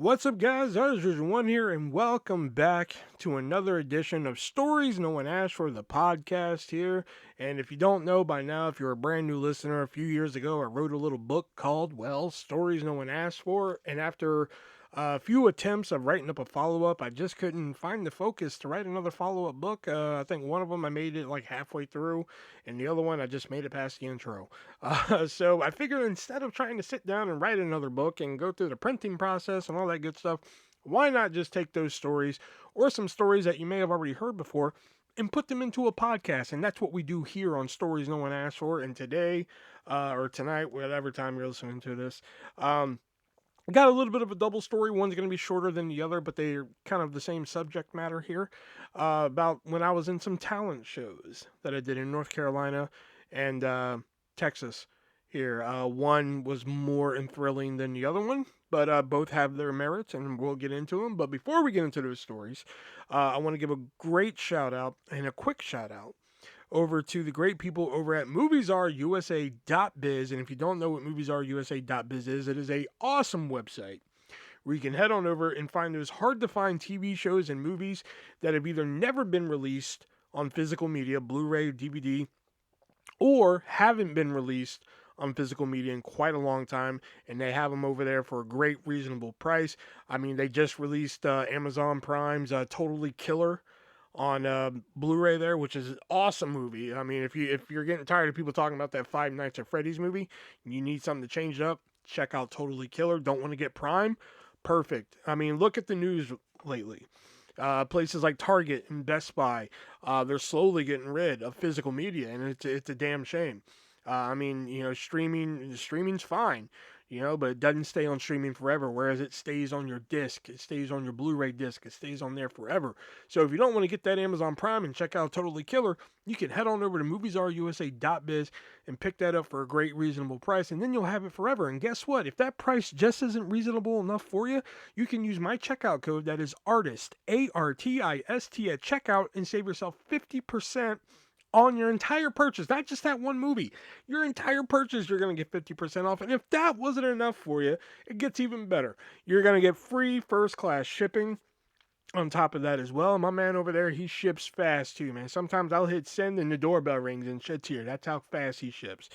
What's up, guys? ArtistVersion1 here, and welcome back to another edition of Stories No One Asked For, the podcast here. And if you don't know by now, if you're a brand new listener, a few years ago, I wrote a little book called, well, Stories No One Asked For. And after a few attempts of writing up a follow-up, I just couldn't find the focus to write another follow-up book. I think one of them I made it like halfway through, and the other one I just made it past the intro. So I figured instead of trying to sit down and write another book and go through the printing process and all that good stuff, why not just take those stories or some stories that you may have already heard before and put them into a podcast? And that's what we do here on Stories No One Asked For. And today, or tonight, whatever time you're listening to this, I got a little bit of a double story. One's going to be shorter than the other, but they're kind of the same subject matter here. About when I was in some talent shows that I did in North Carolina and Texas here. One was more thrilling than the other one, but both have their merits, and we'll get into them. But before we get into those stories, I want to give a great shout out and a quick shout out over to the great people over at MoviesRUSA.biz. And if you don't know what MoviesRUSA.biz is, it is a awesome website where you can head on over and find those hard-to-find TV shows and movies that have either never been released on physical media, Blu-ray, DVD, or haven't been released on physical media in quite a long time, and they have them over there for a great, reasonable price. I mean, they just released Amazon Prime's Totally Killer on Blu-ray there, which is an awesome movie. I mean, if you're getting tired of people talking about that Five Nights at Freddy's movie, and you need something to change it up, check out Totally Killer. Don't want to get Prime? Perfect. I mean, look at the news lately. Places like Target and Best Buy, they're slowly getting rid of physical media, and it's a damn shame. I mean, streaming's fine, but it doesn't stay on streaming forever, whereas it stays on your disc, it stays on your Blu-ray disc, it stays on there forever. So if you don't want to get that Amazon Prime and check out Totally Killer, you can head on over to MoviesRUSA.biz and pick that up for a great, reasonable price, and then you'll have it forever. And guess what? If that price just isn't reasonable enough for you, you can use my checkout code, that is ARTIST, ARTIST, at checkout, and save yourself 50% on your entire purchase, not just that one movie. Your entire purchase, you're going to get 50% off. And if that wasn't enough for you, it gets even better. You're going to get free first class shipping on top of that as well. And my man over there, he ships fast too, man. Sometimes I'll hit send and the doorbell rings and shit's here. That's how fast he ships,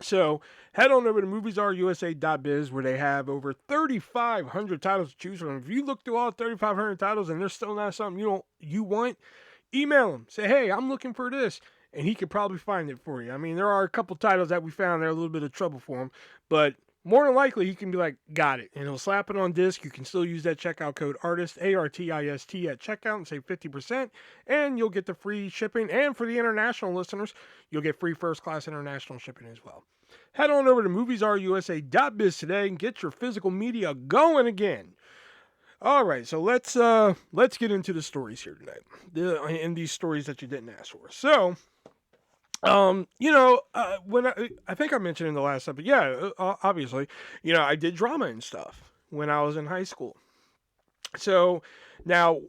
So head on over to MoviesRUSA.biz, where they have over 3,500 titles to choose from. If you look through all 3,500 titles and there's still not something you want, email him. Say, hey, I'm looking for this, and he could probably find it for you. I mean, there are a couple titles that we found that are a little bit of trouble for him, but more than likely, he can be like, got it, and he'll slap it on disc. You can still use that checkout code ARTIST, ARTIST, at checkout and save 50%, and you'll get the free shipping. And for the international listeners, you'll get free first-class international shipping as well. Head on over to MoviesRUSA.biz today and get your physical media going again. All right, so let's get into the stories here tonight, and these stories that you didn't ask for. So, when I think I mentioned in the last episode, obviously, I did drama and stuff when I was in high school. So now,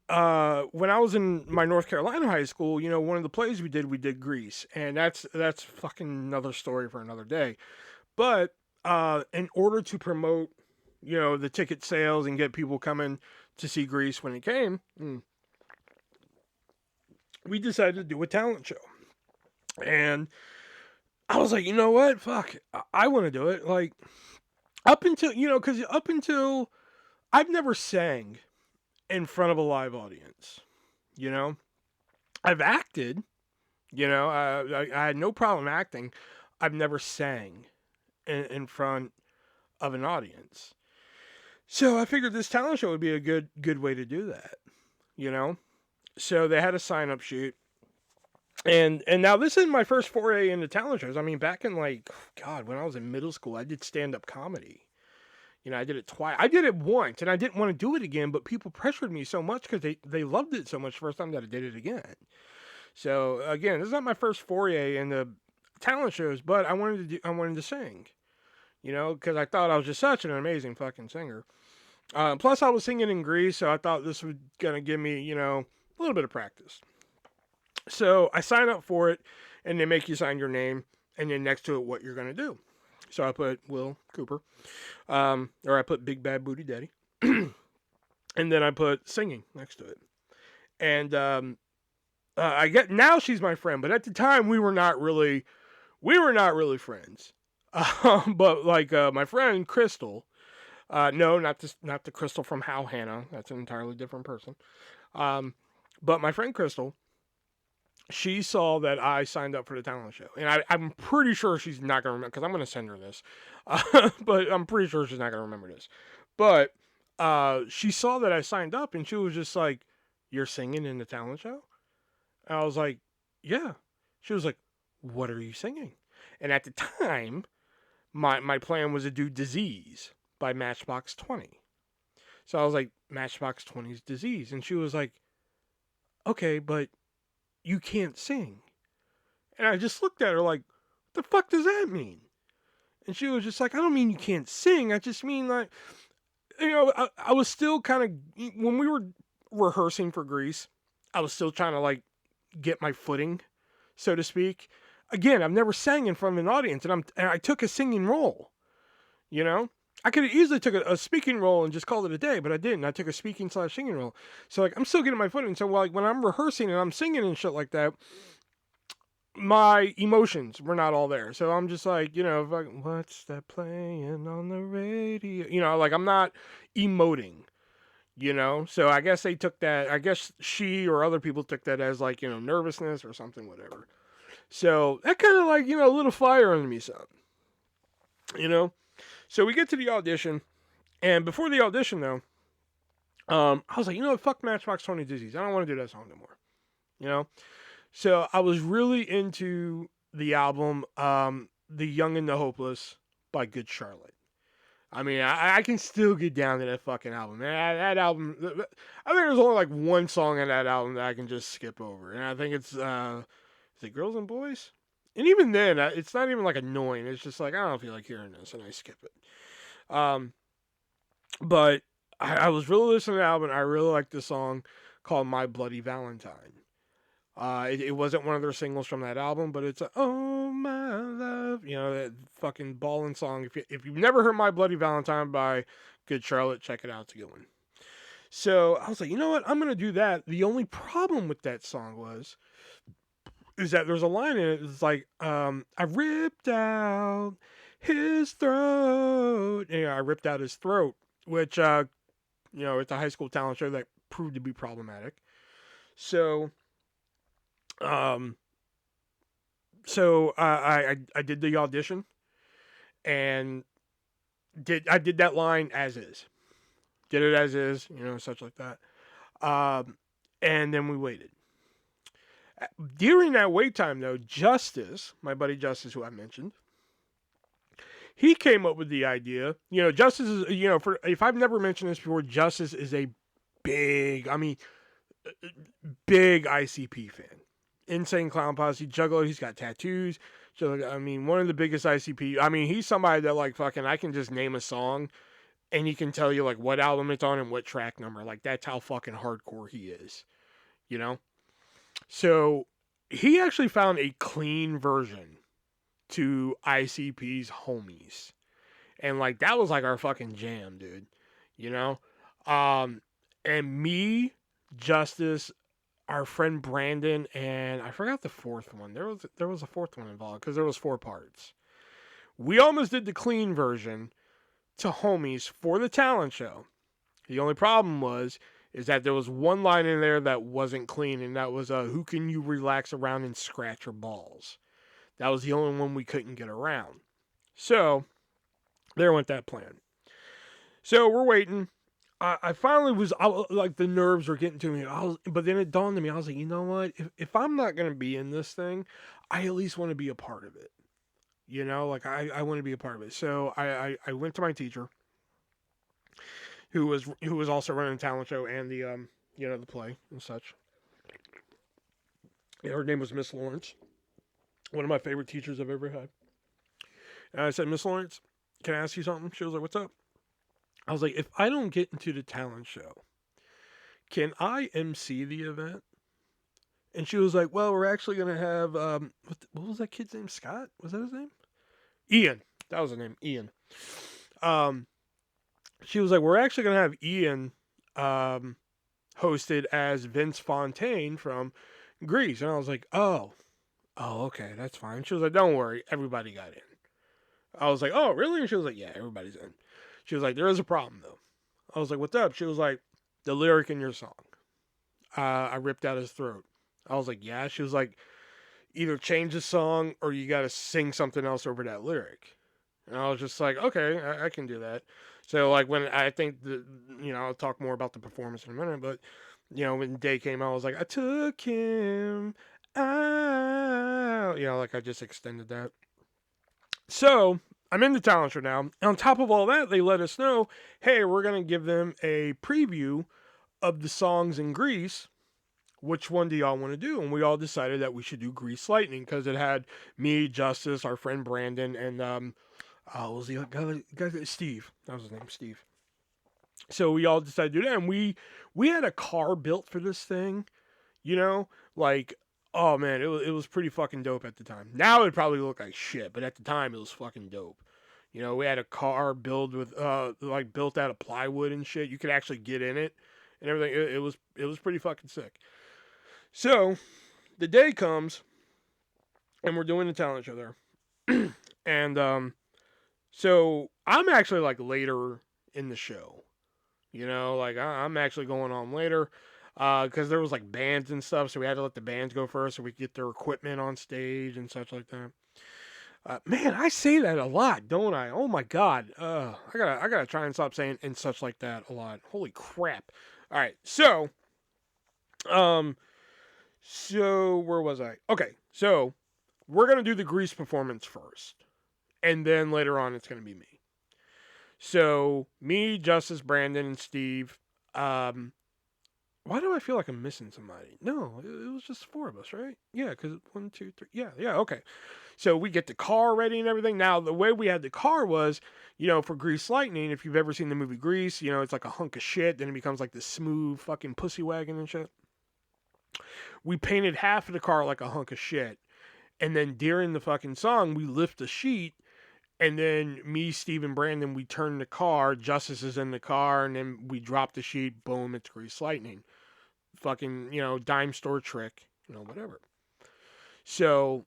when I was in my North Carolina high school, one of the plays we did Grease, and that's fucking another story for another day. But in order to promote the ticket sales and get people coming to see Grease when it came, we decided to do a talent show. And I was like, you know what? Fuck, I want to do it. Like, up until I've never sang in front of a live audience. I've acted, I had no problem acting. I've never sang in front of an audience. So I figured this talent show would be a good way to do that, So they had a sign-up sheet. And now this is my first foray into talent shows. I mean, back in when I was in middle school, I did stand-up comedy. I did it twice. I did it once, and I didn't want to do it again, but people pressured me so much because they loved it so much the first time that I did it again. So, again, this is not my first foray into talent shows, but I wanted to sing. Because I thought I was just such an amazing fucking singer. Plus, I was singing in Greece, so I thought this was going to give me, a little bit of practice. So I signed up for it, and they make you sign your name, and then next to it, what you're going to do. So I put Will Cooper, or I put Big Bad Booty Daddy, and then I put singing next to it. And I get now she's my friend, but at the time we were not really friends. But like my friend Crystal, no, not the Crystal from How Hannah. That's an entirely different person. But my friend Crystal, she saw that I signed up for the talent show, and I'm pretty sure she's not gonna remember because I'm gonna send her this, but I'm pretty sure she's not gonna remember this. But she saw that I signed up, and she was just like, "You're singing in the talent show?" And I was like, "Yeah." She was like, "What are you singing?" And at the time, my plan was to do "Disease" by Matchbox 20. So I was like, Matchbox 20's "Disease," and she was like, "Okay, but you can't sing." And I just looked at her like, "What the fuck does that mean?" And she was just like, "I don't mean you can't sing. I just mean like, I was still kind of, when we were rehearsing for Grease, I was still trying to like get my footing, so to speak. Again, I've never sang in front of an audience, and I took a singing role. You know, I could have easily took a speaking role and just called it a day, but I didn't. I took a speaking / singing role. So like, I'm still getting my footing. So like, when I'm rehearsing and I'm singing and shit like that, my emotions were not all there. So I'm just like, like, what's that playing on the radio? Like, I'm not emoting. So I guess they took that. I guess she or other people took that as like, nervousness or something, whatever. So that kind of like, a little fire under me, son. So we get to the audition, and before the audition though, I was like, fuck Matchbox 20 Disease. I don't want to do that song anymore. So I was really into the album, The Young and the Hopeless by Good Charlotte. I mean, I can still get down to that fucking album. Man, that album, I think there's only like one song in that album that I can just skip over. And I think it's, is it Girls and Boys? And even then, it's not even like annoying. It's just like, I don't feel like hearing this, and I skip it. But I was really listening to the album. I really liked the song called My Bloody Valentine. It wasn't one of their singles from that album, but it's "Oh My Love," that fucking ballin' song. If you've never heard "My Bloody Valentine" by Good Charlotte, check it out. It's a good one. So I was like, you know what? I'm gonna do that. The only problem with that song is that there's a line in it. It's like, I ripped out his throat. I ripped out his throat, which it's a high school talent show that proved to be problematic. So. I did the audition and I did that line as is. Did it as is, such like that. And then we waited. During that wait time, though, Justice, my buddy Justice, who I mentioned, he came up with the idea. Justice is, if I've never mentioned this before, Justice is a big ICP fan. Insane Clown Posse, Juggalo, he's got tattoos. I mean, one of the biggest ICP. I mean, he's somebody that like fucking, I can just name a song and he can tell you like what album it's on and what track number. Like, that's how fucking hardcore he is. So he actually found a clean version to ICP's Homies. And like, that was like our fucking jam, dude. And me, Justice, our friend Brandon, and I forgot the fourth one. There was a fourth one involved because there was 4 parts. We almost did the clean version to Homies for the talent show. The only problem is that there was one line in there that wasn't clean, and that was who can you relax around and scratch your balls. That was the only one we couldn't get around. So there went that plan. So we're waiting. I finally was like, the nerves were getting to me. But then it dawned on me. I was like, you know what? If I'm not gonna be in this thing, I at least want to be a part of it. Like, I want to be a part of it. So I went to my teacher, who was also running the talent show and the the play and such. Her name was Miss Lawrence, one of my favorite teachers I've ever had. And I said, Miss Lawrence, can I ask you something? She was like, what's up? I was like, if I don't get into the talent show, can I MC the event? And she was like, well, we're actually going to have, what was that kid's name? Scott? Was that his name? Ian. That was the name, Ian. She was like, we're actually going to have Ian hosted as Vince Fontaine from Grease. And I was like, oh, okay, that's fine. She was like, don't worry, everybody got in. I was like, oh, really? And she was like, yeah, everybody's in. She was like, there is a problem, though. I was like, what's up? She was like, the lyric in your song. I ripped out his throat. I was like, yeah. She was like, either change the song or you got to sing something else over that lyric. And I was just like, okay, I can do that. So, like, when I think, I'll talk more about the performance in a minute, but, when the day came out, I was like, I took him out. Like, I just extended that. So, I'm in the talent show now. And on top of all that, they let us know, hey, we're going to give them a preview of the songs in Grease. Which one do y'all want to do? And we all decided that we should do Grease Lightning because it had me, Justice, our friend Brandon, and what was the guy? Steve. That was his name, Steve. So we all decided to do that, and we had a car built for this thing. Like, oh man, it was pretty fucking dope at the time. Now it'd probably look like shit, but at the time it was fucking dope. We had a car built with built out of plywood and shit. You could actually get in it and everything. It was pretty fucking sick. So, the day comes, and we're doing the talent show there. And, so I'm actually, like, later in the show. I'm actually going on later, because there was, like, bands and stuff, so we had to let the bands go first so we could get their equipment on stage and such like that. Man, I say that a lot, don't I? Oh, my God. I gotta try and stop saying and such like that a lot. Holy crap. All right, so, where was I? Okay, so we're going to do the Grease performance first. And then later on, it's going to be me. So, me, Justice, Brandon, and Steve. Why do I feel like I'm missing somebody? No, it was just 4 of us, right? Yeah, because 1, 2, 3. Yeah, okay. So, we get the car ready and everything. Now, the way we had the car was, for Grease Lightning, if you've ever seen the movie Grease, it's like a hunk of shit. Then it becomes like this smooth fucking pussy wagon and shit. We painted half of the car like a hunk of shit. And then during the fucking song, we lift the sheet. And then me, Steve, and Brandon, we turn the car. Justice is in the car. And then we drop the sheet. Boom, it's Grease Lightning. Fucking, dime store trick. Whatever. So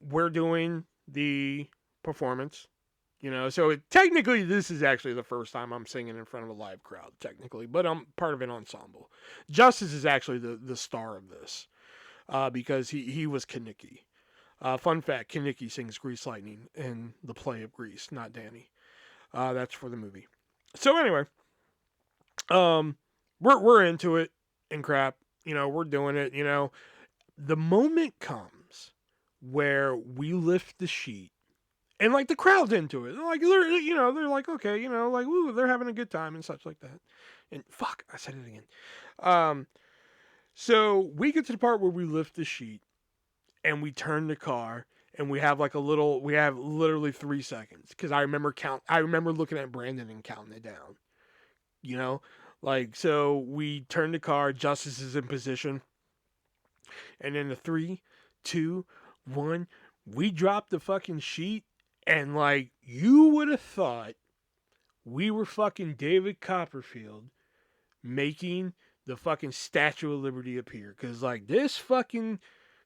we're doing the performance. So technically this is actually the first time I'm singing in front of a live crowd, technically. But I'm part of an ensemble. Justice is actually the star of this. Because he was Kaniki. Fun fact, Kaniki sings Grease Lightning in the play of Grease, not Danny. That's for the movie. So anyway, we're into it and crap. We're doing it. The moment comes where we lift the sheet, and like the crowd's into it. Like they're like, okay, like ooh, they're having a good time and such like that. And fuck, I said it again. So we get to the part where we lift the sheet and we turn the car and we have literally 3 seconds. Cause I remember looking at Brandon and counting it down, so we turn the car, Justice is in position. And then the 3, 2, 1, we drop the fucking sheet. And like, you would have thought we were fucking David Copperfield making the fucking Statue of Liberty appear. Because, like, this fucking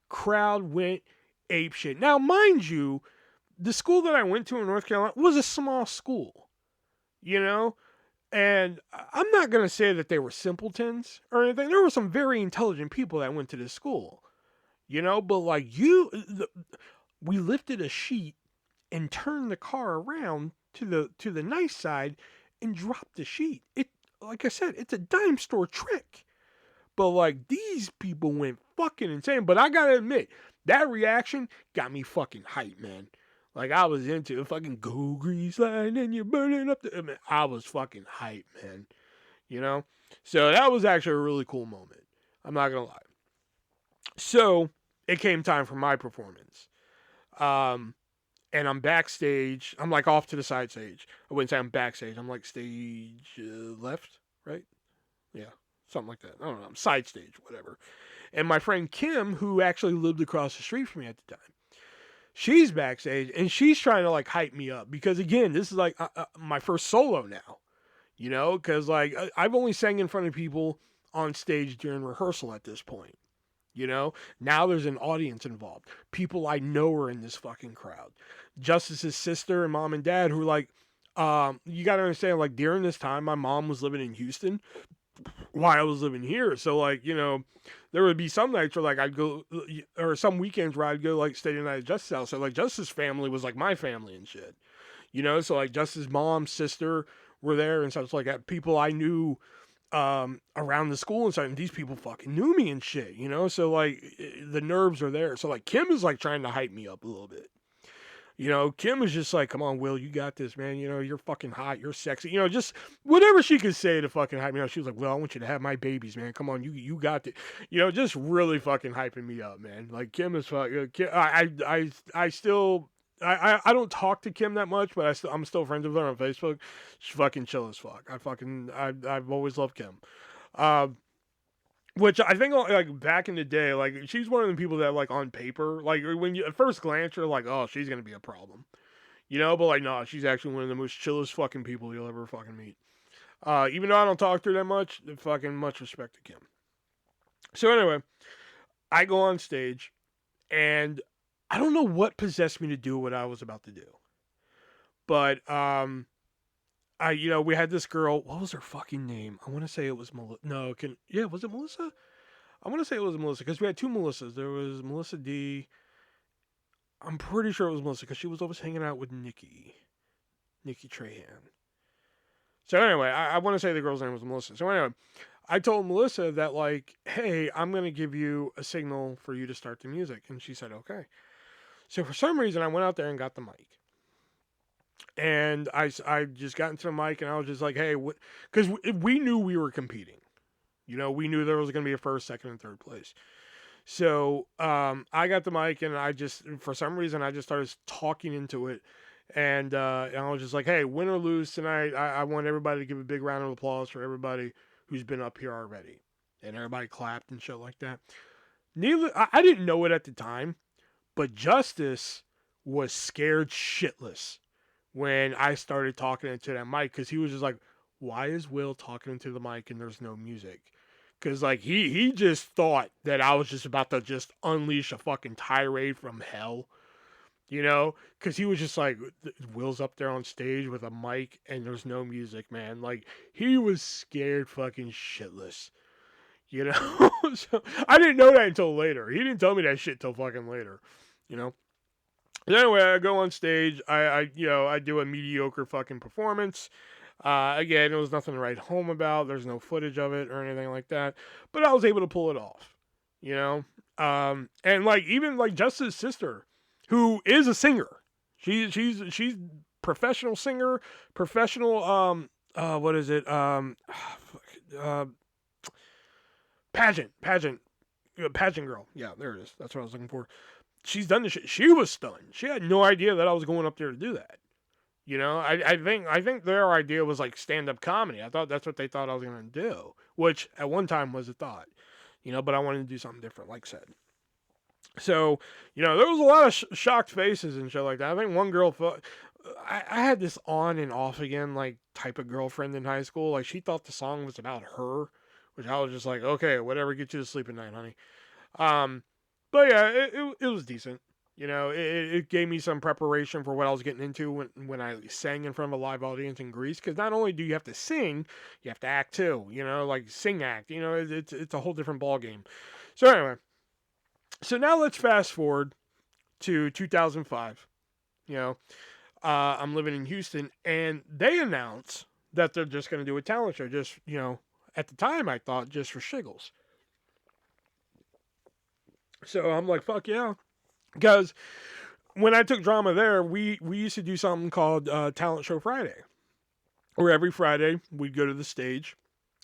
crowd went apeshit. Now, mind you, the school that I went to in North Carolina was a small school. And I'm not going to say that they were simpletons or anything. There were some very intelligent people that went to this school. But, like, we lifted a sheet and turned the car around to the nice side and dropped the sheet. Like I said, it's a dime store trick. But, like, these people went fucking insane. But I gotta admit, that reaction got me fucking hyped, man. Like, I was into it. Fucking go Grease Lightning, you're burning up the... I mean, I was fucking hyped, man. So, that was actually a really cool moment. I'm not gonna lie. So, it came time for my performance. And I'm backstage. I'm like off to the side stage. I wouldn't say I'm backstage. I'm like stage left, right? Yeah, something like that. I don't know. I'm side stage, whatever. And my friend Kim, who actually lived across the street from me at the time, She's backstage and she's trying to like hype me up because again, this is like my first solo now, you know, because like I've only sang in front of people on stage during rehearsal at this point. You know, now there's an audience involved. People I know are in this fucking crowd. Justice's sister and mom and dad who are like, you got to understand, like during this time, my mom was living in Houston while I was living here. So like, you know, there would be some nights where like I'd go, or some weekends where I'd go like stay the night at Justice's house. So like Justice's family was like my family and shit. You know, so like Justice's mom, sister were there and such like that. People I knew around the school and stuff, and these people fucking knew me and shit, you know? So like the nerves are there. So like Kim is like trying to hype me up a little bit. You know, Kim is just like, come on, Will, you got this, man. You know, you're fucking hot, you're sexy. You know, just whatever she could say to fucking hype me up. She was like, well, I want you to have my babies, man. Come on, you got it. You know, just really fucking hyping me up, man. Like Kim is fucking. I still. I don't talk to Kim that much, but I'm still friends with her on Facebook. She's fucking chill as fuck. I've always loved Kim. Which I think like back in the day, like she's one of the people that like on paper, like when you at first glance you're like, oh, she's gonna be a problem, you know, but like no, she's actually one of the most chillest fucking people you'll ever fucking meet. Even though I don't talk to her that much, fucking much respect to Kim. So anyway, I go on stage, and I don't know what possessed me to do what I was about to do, but we had this girl. What was her fucking name? I want to say it was Melissa. No, was it Melissa? I want to say it was Melissa because we had two Melissas. There was Melissa D. I'm pretty sure it was Melissa because she was always hanging out with Nikki Trahan. So anyway, I want to say the girl's name was Melissa. So anyway, I told Melissa that like, hey, I'm going to give you a signal for you to start the music. And she said, okay. So for some reason, I went out there and got the mic. And I just got into the mic and I was just like, hey, what? Because we knew we were competing. You know, we knew there was going to be a first, second, and third place. So I got the mic and I just, for some reason, I just started talking into it. And I was just like, hey, win or lose tonight, I want everybody to give a big round of applause for everybody who's been up here already. And everybody clapped and shit like that. I didn't know it at the time, but Justice was scared shitless when I started talking into that mic because he was just like, why is Will talking into the mic and there's no music? Because like he just thought that I was just about to just unleash a fucking tirade from hell, you know? Because he was just like, Will's up there on stage with a mic and there's no music, man. Like he was scared fucking shitless, you know? So I didn't know that until later. He didn't tell me that shit till fucking later, you know? Anyway, I go on stage. I do a mediocre fucking performance. Again, it was nothing to write home about. There's no footage of it or anything like that. But I was able to pull it off, you know? And like, even like Justice's sister, who is a singer. She's professional singer, professional, what is it? Pageant girl. Yeah, there it is. That's what I was looking for. She's done this shit. She was stunned. She had no idea that I was going up there to do that. You know, I think their idea was like stand-up comedy. I thought that's what they thought I was going to do, which at one time was a thought, you know, but I wanted to do something different, like I said. So, you know, there was a lot of shocked faces and shit like that. I think one girl thought, I had this on and off again, like, type of girlfriend in high school. Like, she thought the song was about her, which I was just like, okay, whatever, get you to sleep at night, honey. But yeah, it was decent. You know, it gave me some preparation for what I was getting into when I sang in front of a live audience in Greece. Because not only do you have to sing, you have to act too. You know, like sing act. You know, it's a whole different ball game. So anyway, so now let's fast forward to 2005. You know, I'm living in Houston, and they announce that they're just going to do a talent show. Just, you know, at the time I thought just for shiggles. So I'm like, fuck yeah. Because when I took drama there, we used to do something called Talent Show Friday, where every Friday we'd go to the stage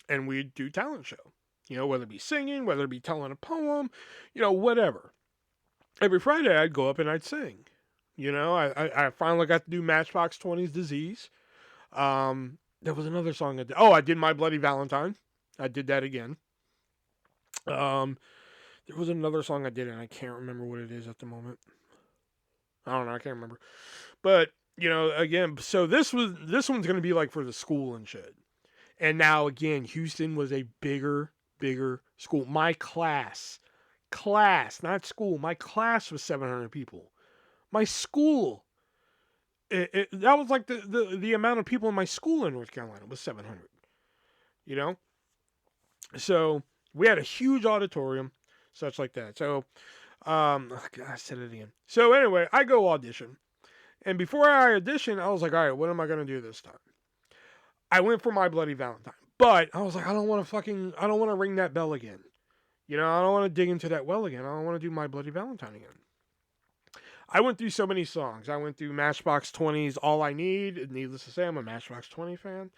and we'd do talent show. You know, whether it be singing, whether it be telling a poem, you know, whatever. Every Friday I'd go up and I'd sing. You know, I finally got to do Matchbox 20's Disease. There was another song I did. Oh, I did My Bloody Valentine. I did that again. There was another song I did, and I can't remember what it is at the moment. I don't know. I can't remember. But, again, so this one's going to be like for the school and shit. And now, again, Houston was a bigger school. My class, not school, my class was 700 people. My school, that was like the amount of people in my school in North Carolina was 700, you know? So we had a huge auditorium, such like that. So, oh God, I said it again. So anyway, I go audition. And before I auditioned, I was like, all right, what am I going to do this time? I went for My Bloody Valentine. But I was like, I don't want to ring that bell again. I don't want to dig into that well again. I don't want to do My Bloody Valentine again. I went through so many songs. I went through Matchbox 20's All I Need. Needless to say, I'm a Matchbox 20 fan.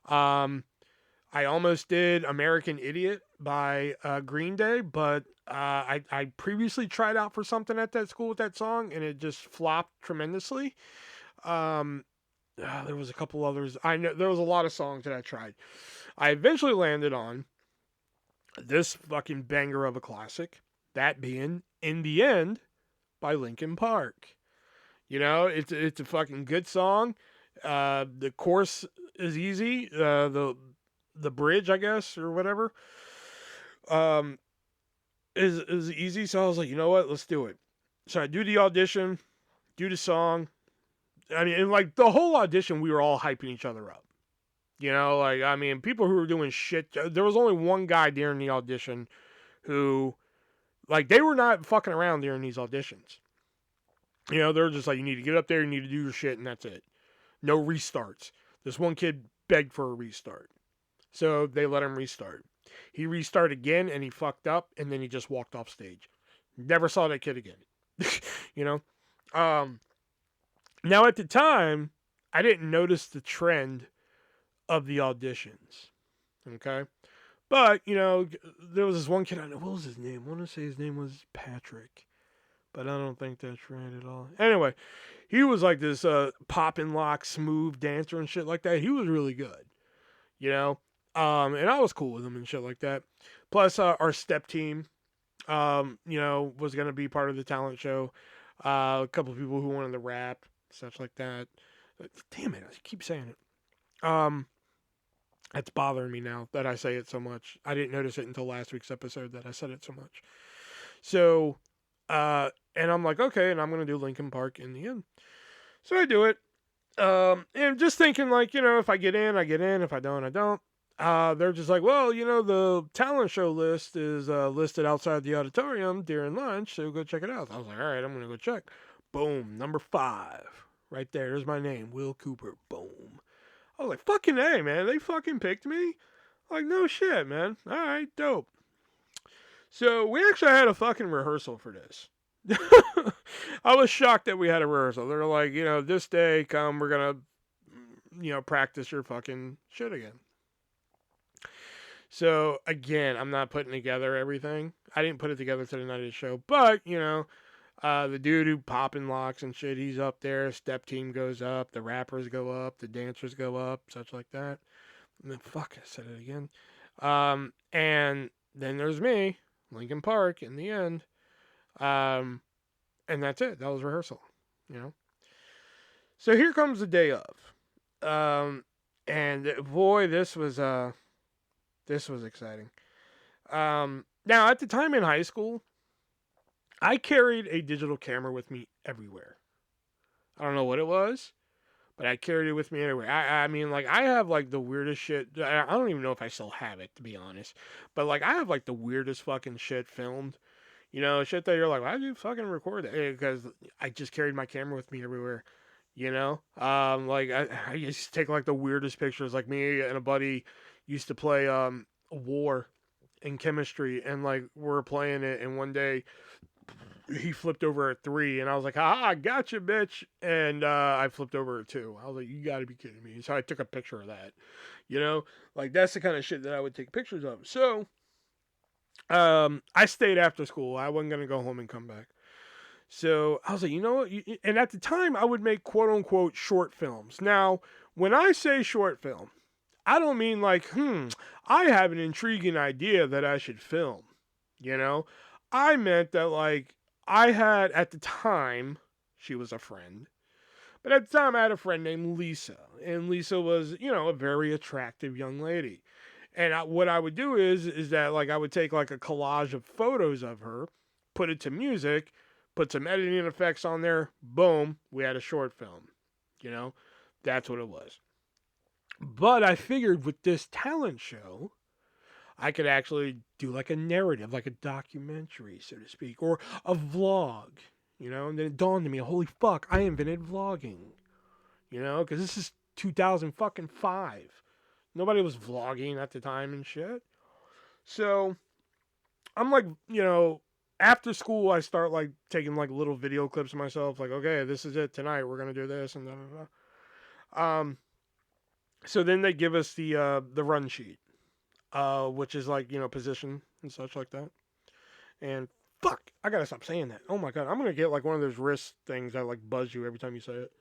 I almost did American Idiot by Green Day, but I previously tried out for something at that school with that song, and it just flopped tremendously. There was a couple others. I know there was a lot of songs that I tried. I eventually landed on this fucking banger of a classic, that being In the End by Linkin Park. It's a fucking good song. The chorus is easy. The bridge, I guess, or whatever, is easy. So I was like, you know what? Let's do it. So I do the audition, do the song. I mean, and like the whole audition, we were all hyping each other up. People who were doing shit. There was only one guy during the audition who, like, they were not fucking around during these auditions. They were just like, you need to get up there, you need to do your shit, and that's it. No restarts. This one kid begged for a restart. So they let him restart. He restarted again, and he fucked up, and then he just walked off stage. Never saw that kid again. Now, at the time, I didn't notice the trend of the auditions. Okay? But, there was this one kid I know. What was his name? I want to say his name was Patrick. But I don't think that's right at all. Anyway, he was like this pop and lock smooth dancer and shit like that. He was really good. And I was cool with him and shit like that. Plus, our step team, was going to be part of the talent show. A couple of people who wanted to rap, such like that. Damn it, I keep saying it. It's bothering me now that I say it so much. I didn't notice it until last week's episode that I said it so much. So, and I'm like, okay, and I'm going to do Linkin Park in the end. So I do it. And just thinking, like, if I get in, I get in. If I don't, I don't. They're just like, well, the talent show list is listed outside the auditorium during lunch, so go check it out. I was like, all right, I'm going to go check. Boom, number 5. Right there. There's my name, Will Cooper. Boom. I was like, fucking A, man. They fucking picked me? Like, no shit, man. All right, dope. So we actually had a fucking rehearsal for this. I was shocked that we had a rehearsal. They're like, this day, come, we're going to, practice your fucking shit again. So, again, I'm not putting together everything. I didn't put it together to the night of the show. But, the dude who popping locks and shit, he's up there. Step team goes up. The rappers go up. The dancers go up. Such like that. And then, fuck, I said it again. And then there's me, Linkin Park, in the end. And that's it. That was rehearsal, So here comes the day of. And boy, this was exciting. Now, at the time in high school, I carried a digital camera with me everywhere. I don't know what it was, but I carried it with me everywhere. I mean, like, I have, like, the weirdest shit. I don't even know if I still have it, to be honest. But, like, I have, like, the weirdest fucking shit filmed. Shit that you're like, why did you fucking record that? Because I just carried my camera with me everywhere. Like, I used to take, like, the weirdest pictures. Like, me and a buddy used to play War in chemistry, and, like, we're playing it, and one day he flipped over at 3, and I was like, I gotcha, bitch. And I flipped over at 2. I was like, you gotta be kidding me. So I took a picture of that. Like, that's the kind of shit that I would take pictures of. So I stayed after school. I wasn't gonna go home and come back. So I was like, you know what? And at the time, I would make quote unquote short films. Now, when I say short film, I don't mean like, I have an intriguing idea that I should film. I meant that, like, I had at the time She was a friend. But at the time, I had a friend named Lisa. And Lisa was, a very attractive young lady. And what I would do is that, like, I would take, like, a collage of photos of her, put it to music, put some editing effects on there. Boom, we had a short film. That's what it was. But I figured with this talent show, I could actually do like a narrative, like a documentary, so to speak, or a vlog, and then it dawned on me, holy fuck, I invented vlogging, because this is 2005. Nobody was vlogging at the time and shit. So I'm like, after school, I start like taking like little video clips of myself, like, okay, this is it tonight. We're gonna do this and da da da. So then they give us the run sheet, which is like position and such like that. And fuck, I gotta stop saying that. Oh my god, I'm gonna get like one of those wrist things that like buzz you every time you say it.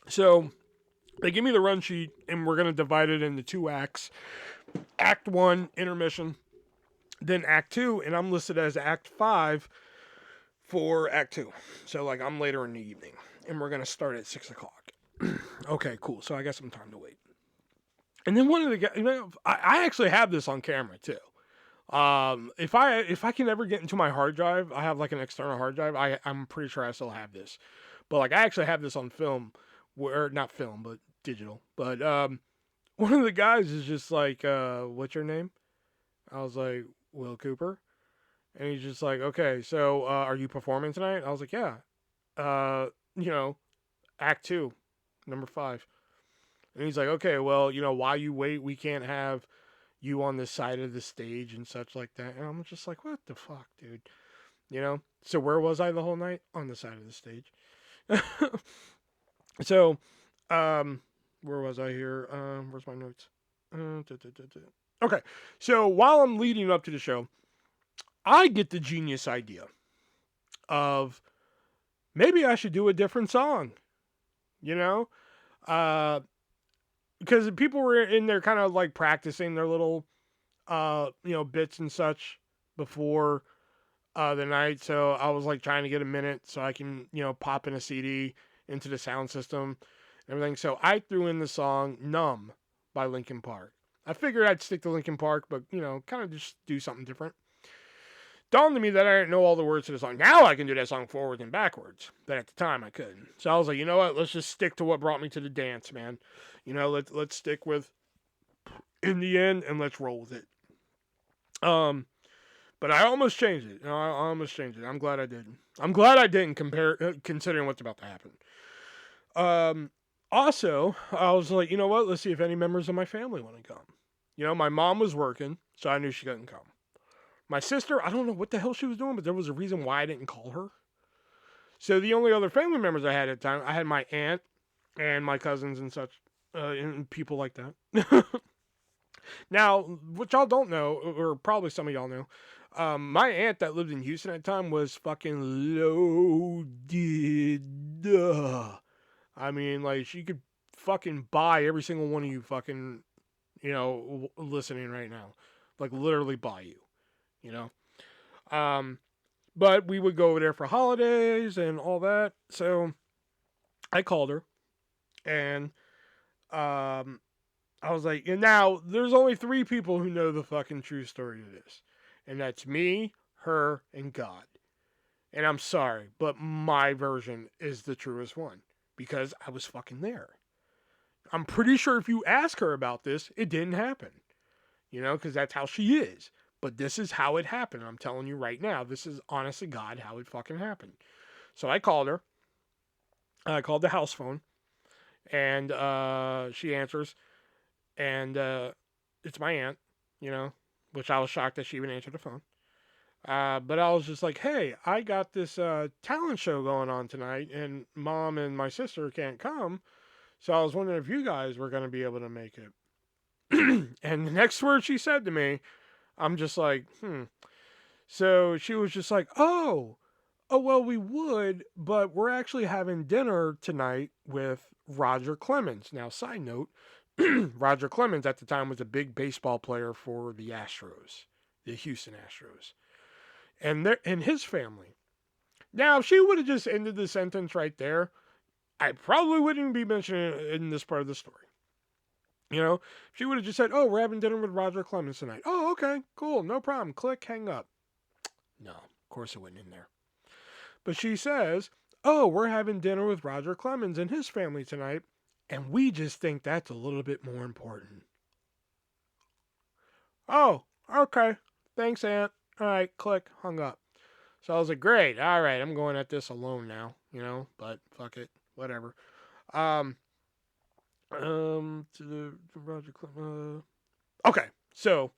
So they give me the run sheet, and we're gonna divide it into 2 acts. Act 1, intermission, then Act 2, and I'm listed as Act 5 for Act 2. So like I'm later in the evening, and we're gonna start at 6 o'clock. Okay, cool. So I got some time to wait. And then one of the guys, I actually have this on camera too. If I can ever get into my hard drive, I have like an external hard drive. I'm pretty sure I still have this, but like I actually have this on film, where not film but digital. But one of the guys is just like, "What's your name?" I was like, "Will Cooper," and he's just like, "Okay, so are you performing tonight?" I was like, "Yeah, Act 2, number 5." And he's like, "Okay, well, while you wait, we can't have you on this side of the stage and such like that." And I'm just like, what the fuck, dude? So where was I the whole night? On the side of the stage. So, where was I here? Where's my notes? Okay, so while I'm leading up to the show, I get the genius idea of maybe I should do a different song, because people were in there kind of like practicing their little bits and such before the night. So I was like trying to get a minute so I can, pop in a CD into the sound system and everything. So I threw in the song Numb by Linkin Park. I figured I'd stick to Linkin Park, but, kind of just do something different. Dawned on me that I didn't know all the words to the song. Now I can do that song forwards and backwards, but at the time I couldn't. So I was like, you know what? Let's just stick to what brought me to the dance, man. Let's stick with In the End and let's roll with it. But I almost changed it. I almost changed it. I'm glad I didn't. I'm glad I didn't, considering what's about to happen. Also, I was like, you know what? Let's see if any members of my family want to come. My mom was working, so I knew she couldn't come. My sister, I don't know what the hell she was doing, but there was a reason why I didn't call her. So the only other family members I had at the time, I had my aunt and my cousins and such, and people like that. Now, what y'all don't know, or probably some of y'all know, my aunt that lived in Houston at the time was fucking loaded. I mean, like, she could fucking buy every single one of you fucking, listening right now. Like, literally buy you, But we would go over there for holidays and all that. So I called her, and I was like, and now there's only 3 people who know the fucking true story of this. And that's me, her, and God. And I'm sorry, but my version is the truest one. Because I was fucking there. I'm pretty sure if you ask her about this, it didn't happen. Because that's how she is. But this is how it happened. I'm telling you right now, this is honest to God how it fucking happened. So I called her. I called the house phone. And she answers. And it's my aunt, which I was shocked that she even answered the phone. But I was just like, hey, I got this talent show going on tonight, and Mom and my sister can't come. So I was wondering if you guys were going to be able to make it. And the next word she said to me, I'm just like, So she was just like, oh, well, we would, but we're actually having dinner tonight with Roger Clemens. Now, side note, Roger Clemens at the time was a big baseball player for the Astros, the Houston Astros. And his family. Now, if she would have just ended the sentence right there, I probably wouldn't be mentioning it in this part of the story. You know, if she would have just said, "Oh, we're having dinner with Roger Clemens tonight." Oh, okay, cool, no problem. Click, hang up. No, of course it went in there. But she says, "Oh, we're having dinner with Roger Clemens and his family tonight, and we just think that's a little bit more important." Oh, okay. Thanks, Aunt. All right, click, hung up. So I was like, great, all right, I'm going at this alone now, but fuck it, whatever. To Roger Clemens. Okay, so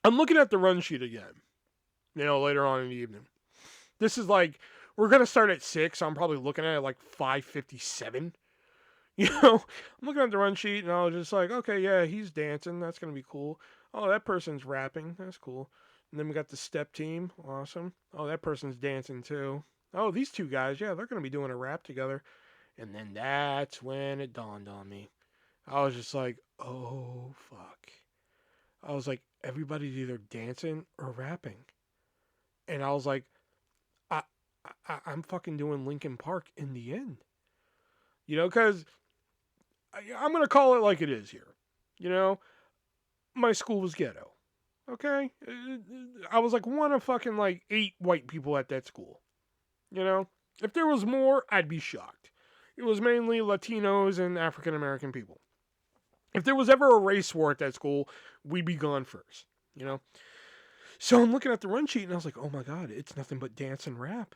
I'm looking at the run sheet again, later on in the evening. This is like, we're going to start at 6, so I'm probably looking at it like 5:57. I'm looking at the run sheet, and I was just like, okay, yeah, he's dancing. That's going to be cool. Oh, that person's rapping. That's cool. And then we got the step team. Awesome. Oh, that person's dancing too. Oh, these two guys, yeah, they're going to be doing a rap together. And then that's when it dawned on me. I was just like, oh, fuck. I was like, everybody's either dancing or rapping. And I was like, I'm fucking doing Linkin Park in the end. Because I'm going to call it like it is here. My school was ghetto. Okay? I was like one of fucking like 8 white people at that school. If there was more, I'd be shocked. It was mainly Latinos and African American people. If there was ever a race war at that school, we'd be gone first. So I'm looking at the run sheet and I was like, oh my God, it's nothing but dance and rap.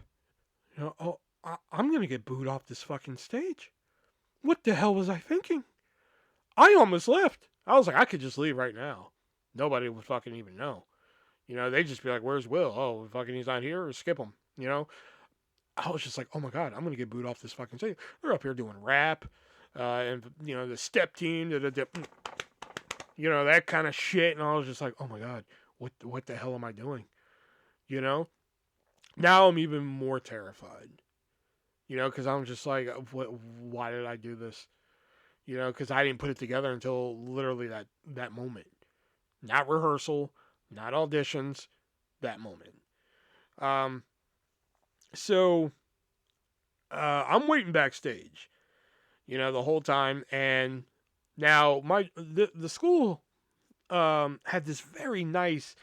I'm going to get booed off this fucking stage. What the hell was I thinking? I almost left. I was like, I could just leave right now. Nobody would fucking even know. They'd just be like, where's Will? Oh, fucking he's not here, or skip him. I was just like, oh my God, I'm going to get booed off this fucking stage. They're up here doing rap, and, the step team, that kind of shit. And I was just like, oh my God, what the hell am I doing? Now I'm even more terrified, because I'm just like, why did I do this? Because I didn't put it together until literally that moment. Not rehearsal, not auditions, that moment. So I'm waiting backstage, the whole time. And now the school had this very nice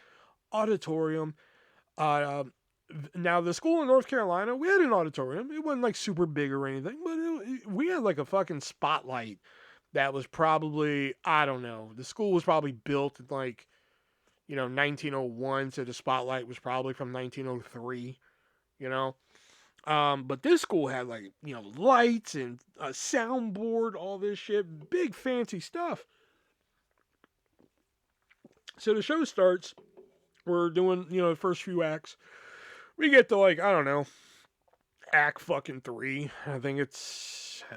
auditorium. Now the school in North Carolina, we had an auditorium. It wasn't like super big or anything, but we had like a fucking spotlight that was probably, I don't know, the school was probably built in like, 1901, so the spotlight was probably from 1903, But this school had like, lights and a soundboard, all this shit, big fancy stuff. So the show starts. We're doing, the first few acts. We get to like, I don't know, act fucking 3. I think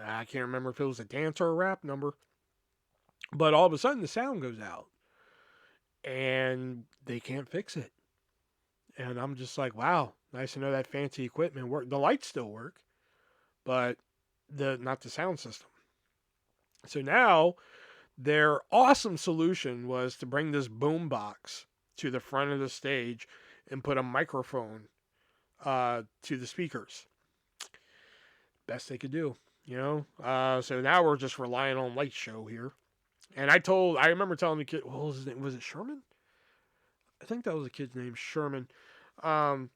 I can't remember if it was a dance or a rap number. But all of a sudden the sound goes out. And they can't fix it. And I'm just like, wow, nice to know that fancy equipment work. The lights still work, but not the sound system. So now their awesome solution was to bring this boom box to the front of the stage and put a microphone to the speakers. Best they could do, So now we're just relying on light show here. And I remember telling the kid, well, was it Sherman? I think that was the kid's name, Sherman. I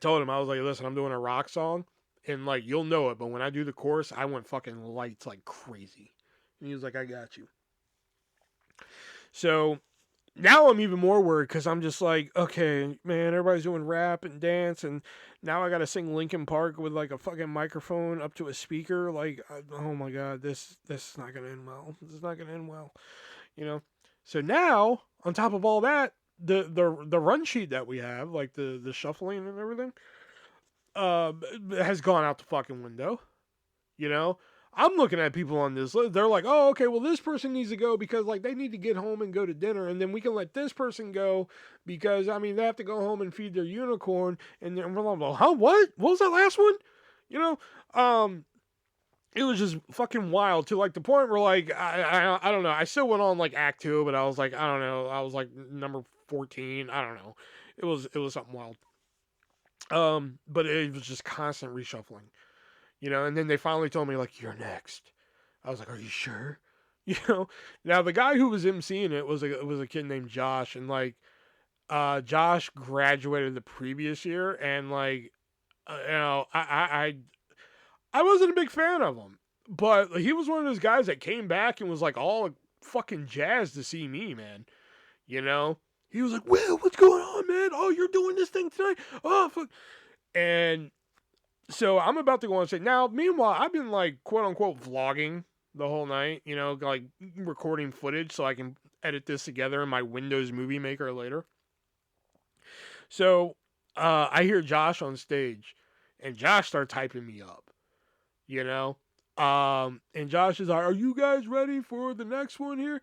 told him, I was like, listen, I'm doing a rock song, and like, you'll know it, but when I do the chorus, I want fucking lights like crazy. And he was like, I got you. So now I'm even more worried because I'm just like, okay, man, everybody's doing rap and dance, and now I got to sing Linkin Park with like a fucking microphone up to a speaker. Like, oh my God, this is not gonna end well. This is not gonna end well, So now, on top of all that, the run sheet that we have, like the shuffling and everything, has gone out the fucking window. I'm looking at people on this list. They're like, oh, okay, well, this person needs to go because like they need to get home and go to dinner, and then we can let this person go because they have to go home and feed their unicorn. And then we're like, huh? What was that last one? It was just fucking wild to like the point where like I don't know. I still went on like act 2, but I was like, I don't know. I was like number 14. I don't know. It was something wild. But it was just constant reshuffling, and then they finally told me, like, you're next. I was like, are you sure? Now the guy who was emceeing it was a kid named Josh, and like, Josh graduated the previous year, and like, I wasn't a big fan of him, but he was one of those guys that came back and was like all fucking jazzed to see me, man. You know, he was like, "Will, what's going on, man? Oh, you're doing this thing tonight? Oh, fuck!" And so I'm about to go on stage. Now, meanwhile, I've been like quote unquote vlogging the whole night, like recording footage so I can edit this together in my Windows Movie Maker later. So I hear Josh on stage, and Josh starts hyping me up, you know? And Josh is like, are you guys ready for the next one here?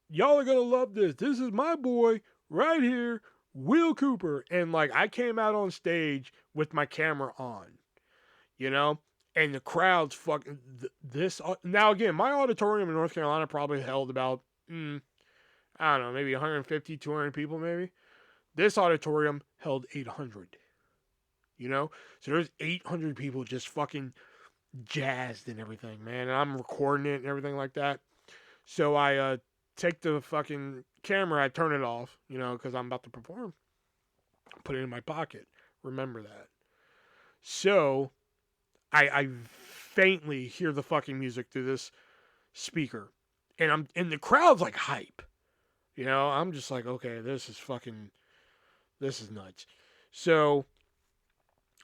Y'all are going to love this. This is my boy right here, Will Cooper. And like, I came out on stage with my camera on, and the crowd's fucking this. Now, again, my auditorium in North Carolina probably held about, I don't know, maybe 150, 200 people, maybe. This auditorium held 800, So there's 800 people just fucking jazzed and everything, man. And I'm recording it and everything like that. So I take the fucking camera, I turn it off, because I'm about to perform. Put it in my pocket. Remember that. So I faintly hear the fucking music through this speaker. And the crowd's like hype. I'm just like, okay, this is nuts. So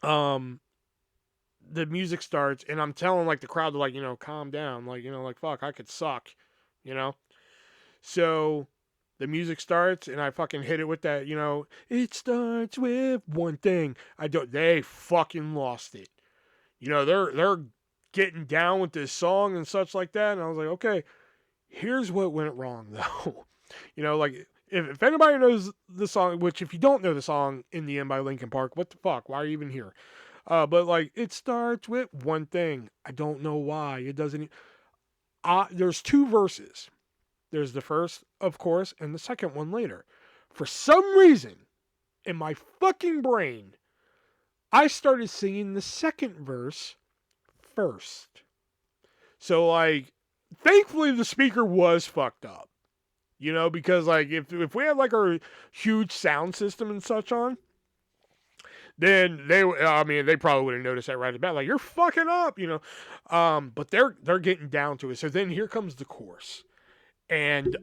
the music starts, and I'm telling like the crowd to like, calm down, like, like, fuck, I could suck, So the music starts, and I fucking hit it with that, it starts with one thing. They fucking lost it. They're getting down with this song and such like that, and I was like, okay, here's what went wrong though. Like, if anybody knows the song, which if you don't know the song In the End by Linkin Park, what the fuck? Why are you even here? But like, it starts with one thing. I don't know why. It doesn't. There's two verses. There's the first, of course, and the second one later. For some reason, in my fucking brain, I started singing the second verse first. So like, thankfully the speaker was fucked up. Because like, if we had like our huge sound system and such on, then they probably would have noticed that right at the bat, like, you're fucking up, but they're getting down to it. So then here comes the chorus, and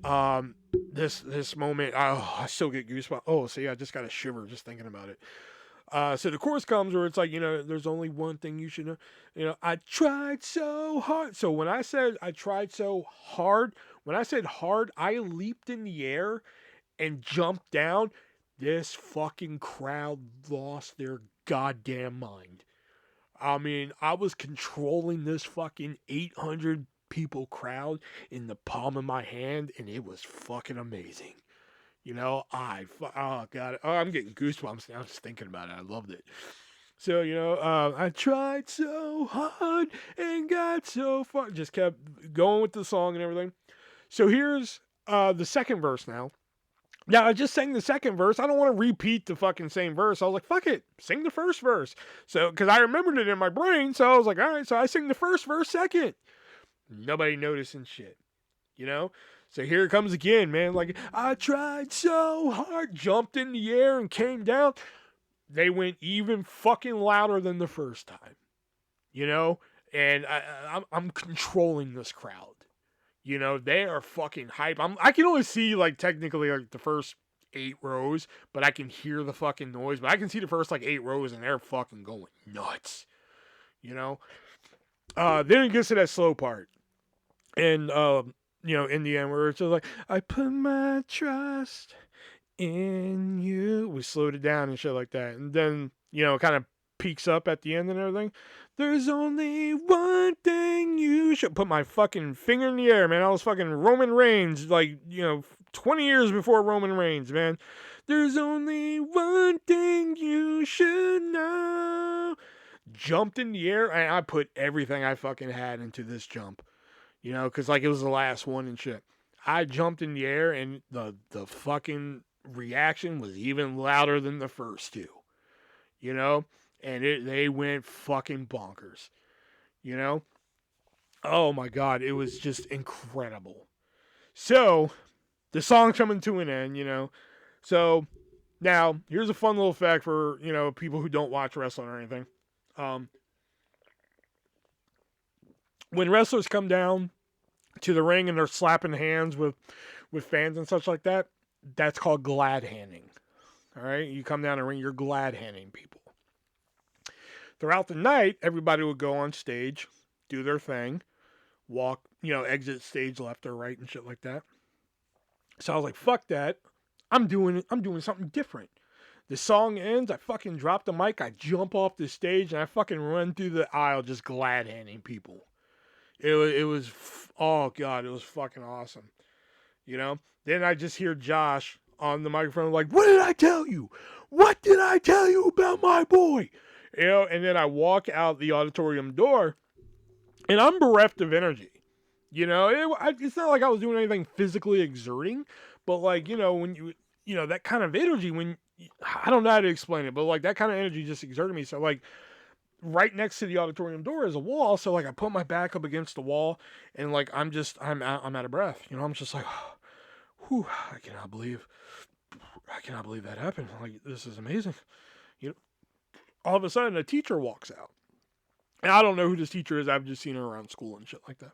this moment, I still get goosebumps. Oh, see, I just got a shiver just thinking about it. So the chorus comes where it's like, there's only one thing you should know. I tried so hard. So when I said I tried so hard, when I said hard, I leaped in the air and jumped down. This fucking crowd lost their goddamn mind. I mean, I was controlling this fucking 800 people crowd in the palm of my hand, and it was fucking amazing. Oh god, I'm getting goosebumps now just thinking about it. I loved it. So, I tried so hard and got so far. Just kept going with the song and everything. So here's the second verse now. Now, I just sang the second verse. I don't want to repeat the fucking same verse. I was like, fuck it, sing the first verse. So, because I remembered it in my brain, so I was like, all right, so I sing the first verse second. Nobody noticing shit, So here it comes again, man. Like, I tried so hard, jumped in the air and came down. They went even fucking louder than the first time, And I'm controlling this crowd. They are fucking hype. I can only see, like, technically, like, the first 8 rows, but I can hear the fucking noise. But I can see the first, like, 8 rows, and they're fucking going nuts. Then it gets to that slow part. And, in the end, where it's just like, I put my trust in you. We slowed it down and shit like that. And then, it kind of peaks up at the end and everything. There's only one thing you should... Put my fucking finger in the air, man. I was fucking Roman Reigns, like, 20 years before Roman Reigns, man. There's only one thing you should know. Jumped in the air, and I put everything I fucking had into this jump. Because, like, it was the last one and shit. I jumped in the air, and the fucking reaction was even louder than the first two. you know, and they went fucking bonkers, you know. Oh my god, it was just incredible. So the song's coming to an end, you know. So now here's a fun little fact for people who don't watch wrestling or anything. Um, when wrestlers come down to the ring and they're slapping hands with fans and such like that, that's called glad handing. All right, you come down the ring, you're glad handing people. Throughout the night, everybody would go on stage, do their thing, walk, exit stage left or right and shit like that. So I was like, fuck that. I'm doing something different. The song ends, I fucking drop the mic, I jump off the stage, and I fucking run through the aisle just glad handing people. It was, oh god, it was fucking awesome. Then I just hear Josh on the microphone like, what did I tell you? What did I tell you about my boy? And then I walk out the auditorium door, and I'm bereft of energy. It's not like I was doing anything physically exerting, but like, when that kind of energy, I don't know how to explain it, but like that kind of energy just exerted me. So like right next to the auditorium door is a wall. So like I put my back up against the wall and like, I'm out of breath. I'm just like, whew, I cannot believe that happened. Like, this is amazing. All of a sudden a teacher walks out. And I don't know who this teacher is. I've just seen her around school and shit like that.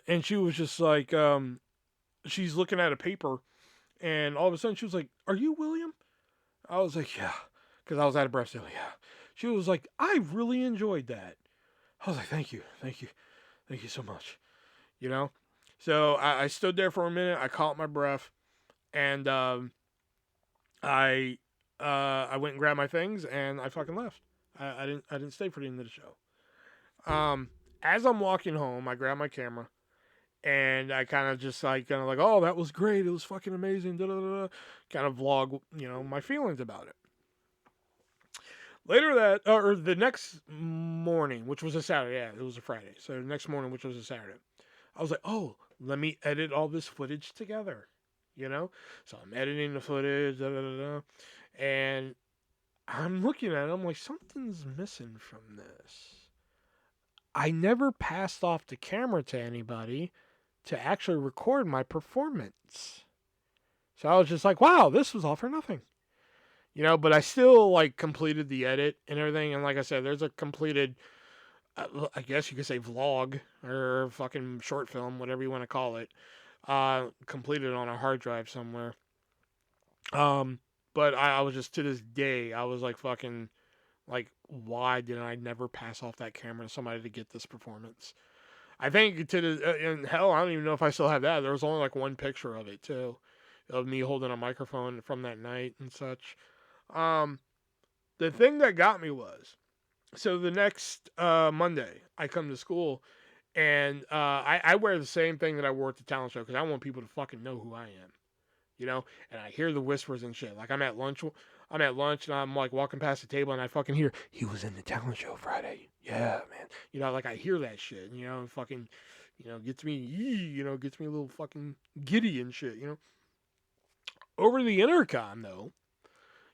And she was just like, she's looking at a paper, and all of a sudden she was like, "Are you William?" I was like, "Yeah," because I was out of breath still. Yeah. She was like, "I really enjoyed that." I was like, "Thank you, thank you, thank you so much." So I stood there for a minute. I caught my breath, and I went and grabbed my things, and I fucking left. I didn't stay for the end of the show. As I'm walking home, I grab my camera, and I kind of just like, oh, that was great. It was fucking amazing. Da, da, da, da. Kind of vlog, my feelings about it. Later or the next morning, which was a Saturday, yeah, it was a Friday. So the next morning, which was a Saturday, I was like, oh, let me edit all this footage together, So I'm editing the footage, da, da, da, da, and I'm looking at it. I'm like, something's missing from this. I never passed off the camera to anybody to actually record my performance. So I was just like, wow, this was all for nothing. But I still like completed the edit and everything. And like I said, there's a completed, I guess you could say vlog or fucking short film, whatever you want to call it, completed on a hard drive somewhere. But I was just, to this day, I was like fucking, like, why did I never pass off that camera to somebody to get this performance? I think and hell, I don't even know if I still have that. There was only like one picture of it too, of me holding a microphone from that night and such. The thing that got me was, so the next Monday I come to school, and I wear the same thing that I wore at the talent show because I want people to fucking know who I am, And I hear the whispers and shit. Like I'm at lunch and I'm like walking past the table and I fucking hear, he was in the talent show Friday. Yeah, man. Like I hear that shit, and fucking, gets me, gets me a little fucking giddy and shit, Over the intercom though,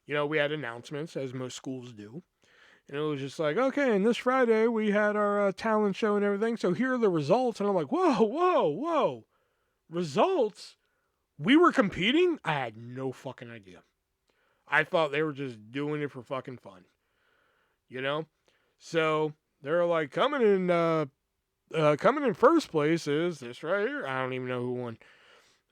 we had announcements as most schools do. And it was just like, okay, and this Friday we had our talent show and everything. So here are the results. And I'm like, whoa, whoa, whoa. Results? We were competing? I had no fucking idea. I thought they were just doing it for fucking fun. So they're like, coming in first place is this right here. I don't even know who won.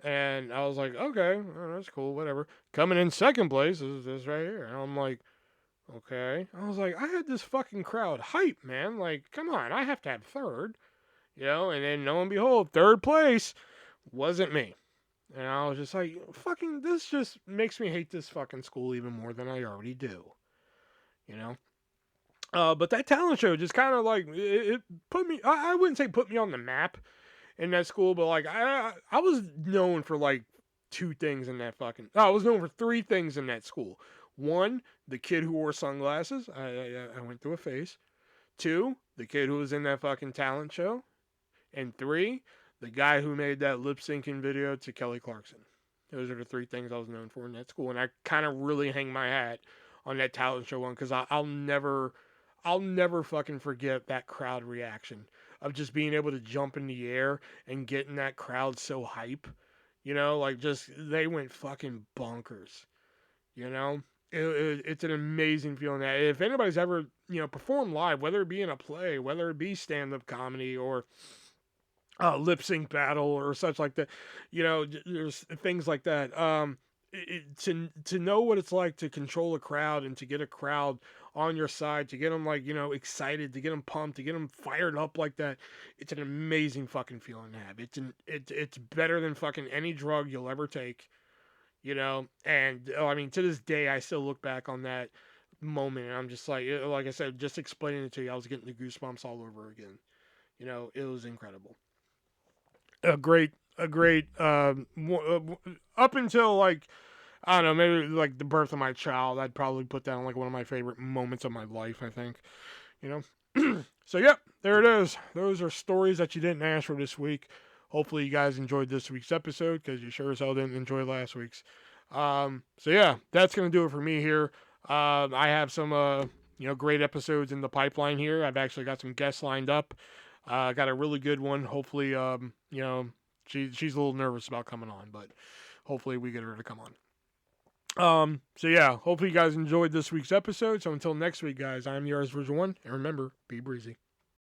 And I was like, okay, that's cool, whatever. Coming in second place is this right here. And I'm like, okay. I was like, I had this fucking crowd hype, man. Like, come on, I have to have third. And then lo and behold, third place wasn't me. And I was just like, fucking, this just makes me hate this fucking school even more than I already do. But that talent show just kind of like, it put me, I wouldn't say put me on the map in that school, but like, I was known for like I was known for three things in that school. One, the kid who wore sunglasses. I went through a phase. Two, the kid who was in that fucking talent show. And three, the guy who made that lip syncing video to Kelly Clarkson. Those are the three things I was known for in that school, and I kind of really hang my hat on that talent show one because I'll never fucking forget that crowd reaction of just being able to jump in the air and getting that crowd so hype. Like just they went fucking bonkers. You know, it's an amazing feeling. That if anybody's ever performed live, whether it be in a play, whether it be stand up comedy or lip sync battle or such like that, there's things like that. To know what it's like to control a crowd and to get a crowd on your side, to get them like excited, to get them pumped, to get them fired up like that, it's an amazing fucking feeling to have. It's better than fucking any drug you'll ever take. And I mean, to this day, I still look back on that moment and I'm just like I said, just explaining it to you, I was getting the goosebumps all over again. It was incredible. A great, up until like, I don't know, maybe like the birth of my child, I'd probably put that on like one of my favorite moments of my life, I think, you know? So, yep, there it is. Those are stories that you didn't ask for this week. Hopefully you guys enjoyed this week's episode because you sure as hell didn't enjoy last week's. So yeah, that's going to do it for me here. I have some, great episodes in the pipeline here. I've actually got some guests lined up. Got a really good one. Hopefully, she's a little nervous about coming on, but hopefully we get her to come on. So yeah, hopefully you guys enjoyed this week's episode. So until next week, guys, I'm the ArtistVersion1, and remember, be breezy.